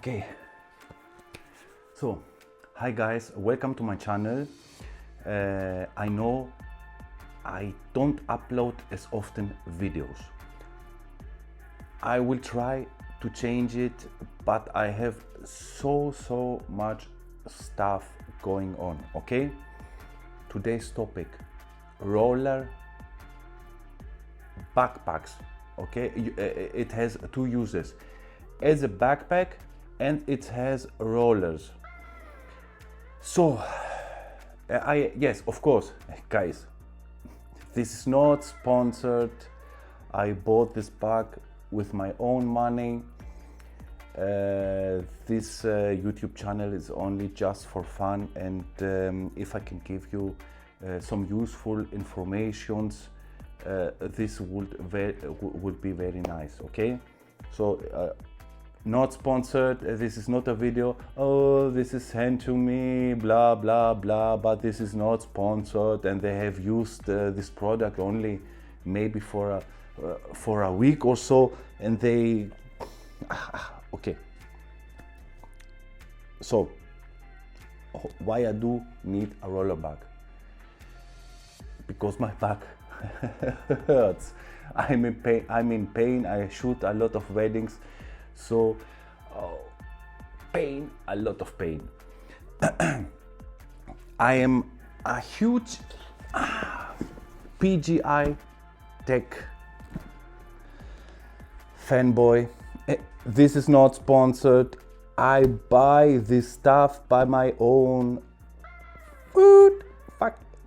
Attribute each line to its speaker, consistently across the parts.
Speaker 1: Okay, so hi guys, welcome to my channel. I know I don't upload as often videos. I will try to change it, but I have so much stuff going on. Okay, today's topic: roller backpacks. Okay, it has two uses: as a backpack and it has rollers. So yes, of course, guys, this is not sponsored. I bought this bag with my own money. This YouTube channel is only just for fun, and if I can give you some useful informations, this would be very nice. Okay, so not sponsored. This is not a video, oh, this is sent to me, blah blah blah, but this is not sponsored, and they have used this product only maybe for a week or so, and they okay. So why I do need a roller bag? Because my back hurts. I'm in pain. I shoot a lot of weddings, so pain, a lot of pain. I am a huge PGI tech fanboy. This is not sponsored. I buy this stuff by my own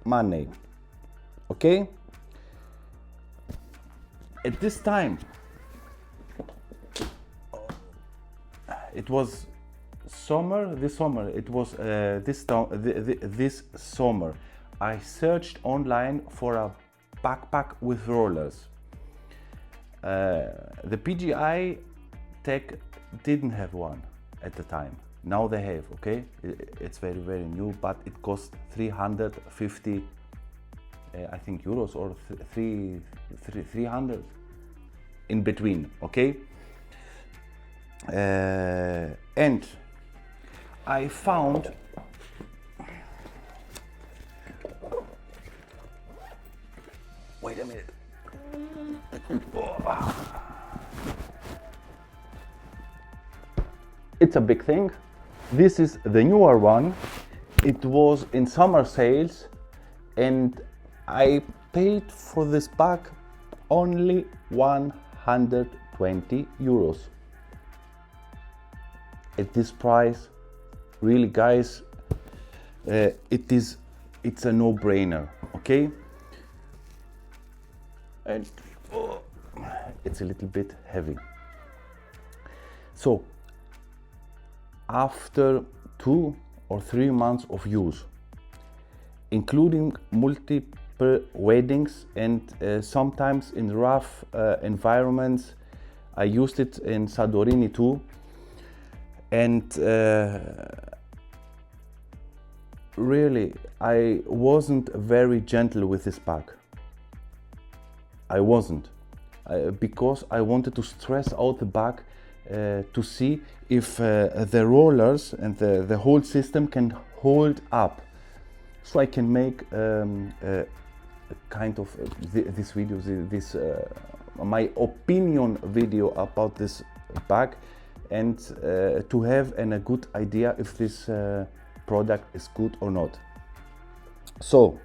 Speaker 1: money. Okay? At this time, it was summer. This summer, I searched online for a backpack with rollers. The PGI Tech didn't have one at the time. Now they have. Okay, it's very new, but it cost 350, I think, euros, or 300 in between. Okay. And I found wait a minute. It's a big thing. This is the newer one. It was in summer sales, and I paid for this bag only 120 euros. At this price, really, guys, it's a no-brainer. Okay, and it's a little bit heavy. So after 2 or 3 months of use, including multiple weddings and sometimes in rough environments, I used it in Santorini too. And really, I wasn't very gentle with this bag. I wasn't, because I wanted to stress out the bag to see if the rollers and the whole system can hold up, so I can make kind of this video, my opinion video about this bag, and to have a good idea if this product is good or not. So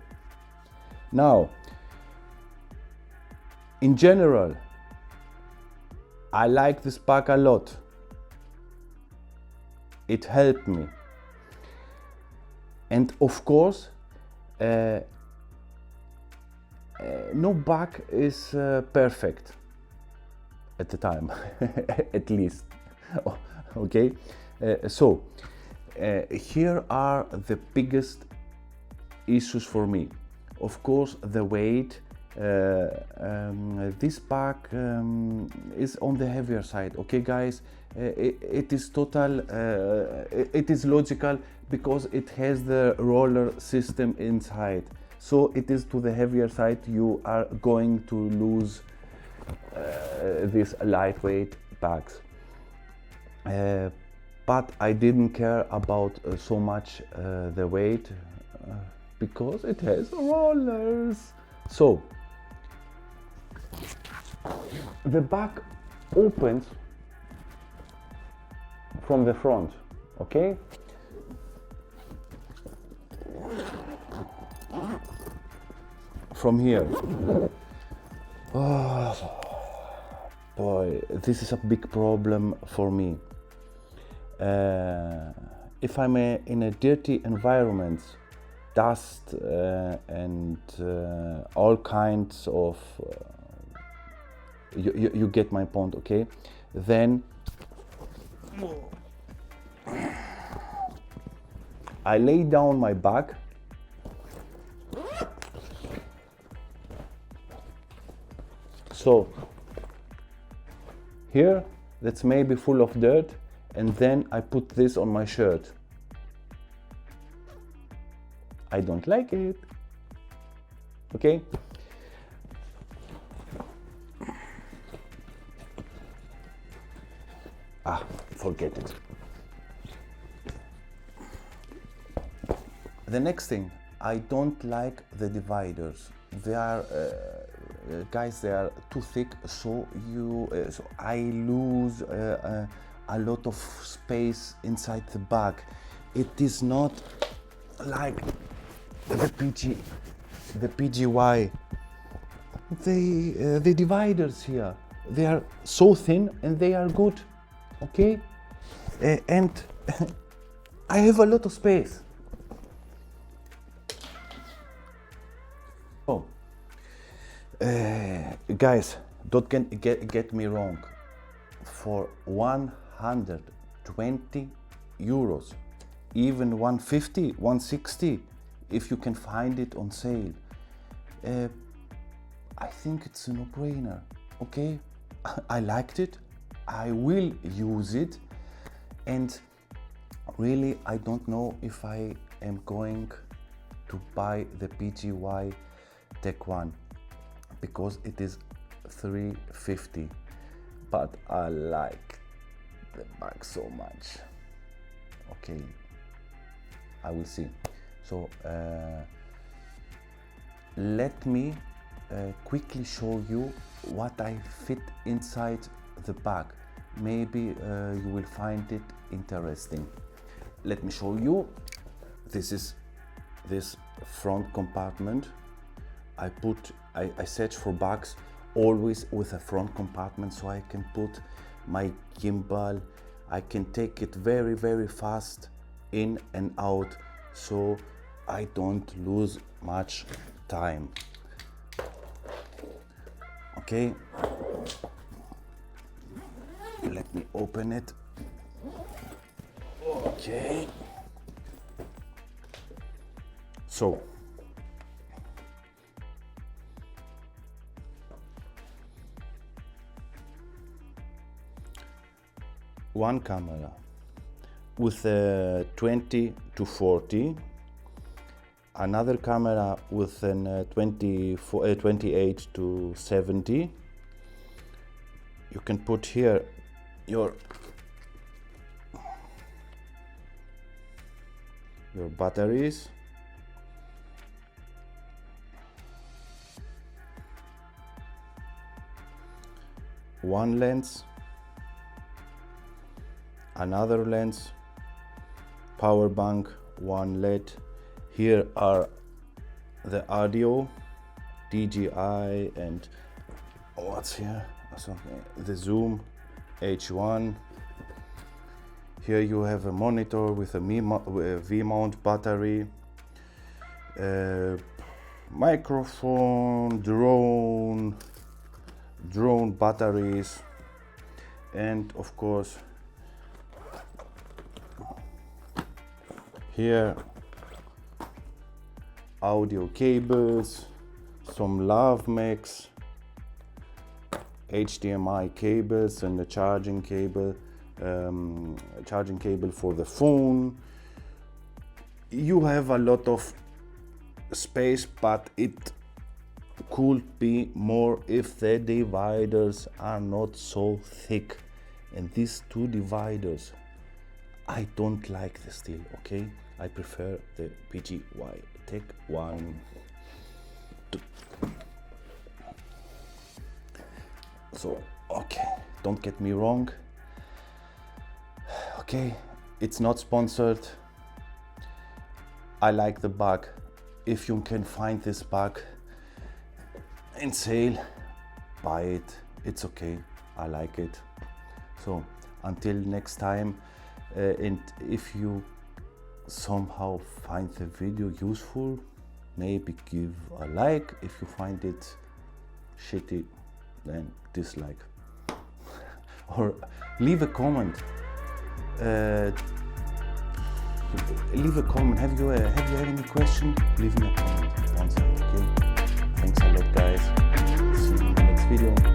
Speaker 1: now, in general, I like this bag a lot. It helped me, and of course, no bag is perfect at the time, at least. Okay, so here are the biggest issues for me. Of course, the weight. This bag is on the heavier side. Okay, guys, it is it is logical, because it has the roller system inside. So it is to the heavier side. You are going to lose these lightweight bags. but I didn't care about so much the weight because it has rollers. So the back opens from the front, okay? From here. Oh boy, this is a big problem for me. If I'm in a dirty environment, dust and all kinds of you get my point, okay? Then I lay down my bag, so here that's maybe full of dirt, and then I put this on my shirt. I don't like it, okay? Forget it. The next thing, I don't like the dividers. They are, guys, they are too thick, so so I lose a lot of space inside the bag. It is not like the PGY. The dividers here, they are so thin and they are good, okay? And I have a lot of space. Oh, guys, don't get me wrong. For 120 euros, even 150, 160, if you can find it on sale, I think it's a no-brainer, okay? I liked it, I will use it, and really I don't know if I am going to buy the PGY Tech 1 because it is 350, but I like the bag so much. Okay, I will see. So let me quickly show you what I fit inside the bag. Maybe you will find it interesting. Let me show you. This is this front compartment. I search for bags always with a front compartment, so I can put my gimbal. I can take it very fast in and out, so I don't lose much time. Okay, let me open it. Okay, so one camera with a 20 to 40, another camera with an 28 to 70. You can put here your batteries, one lens, another lens, power bank, one LED. Here are the audio, DJI, and what's here? The zoom H1. Here you have a monitor with a V-mount battery, microphone, drone batteries, and of course here audio cables, some lav mics, HDMI cables, and a charging cable for the phone. You have a lot of space, but it could be more if the dividers are not so thick. And these two dividers, I don't like the steel, okay? I prefer the PGY. Take 1, 2. So, okay, don't get me wrong. Okay, it's not sponsored. I like the bag. If you can find this bag in sale, buy it. It's okay. I like it. So until next time, and if you somehow find the video useful, maybe give a like. If you find it shitty, then dislike. Or leave a comment. Leave a comment. Have you had any question? Leave me a comment. Okay. Thanks a lot, guys. See you in the next video.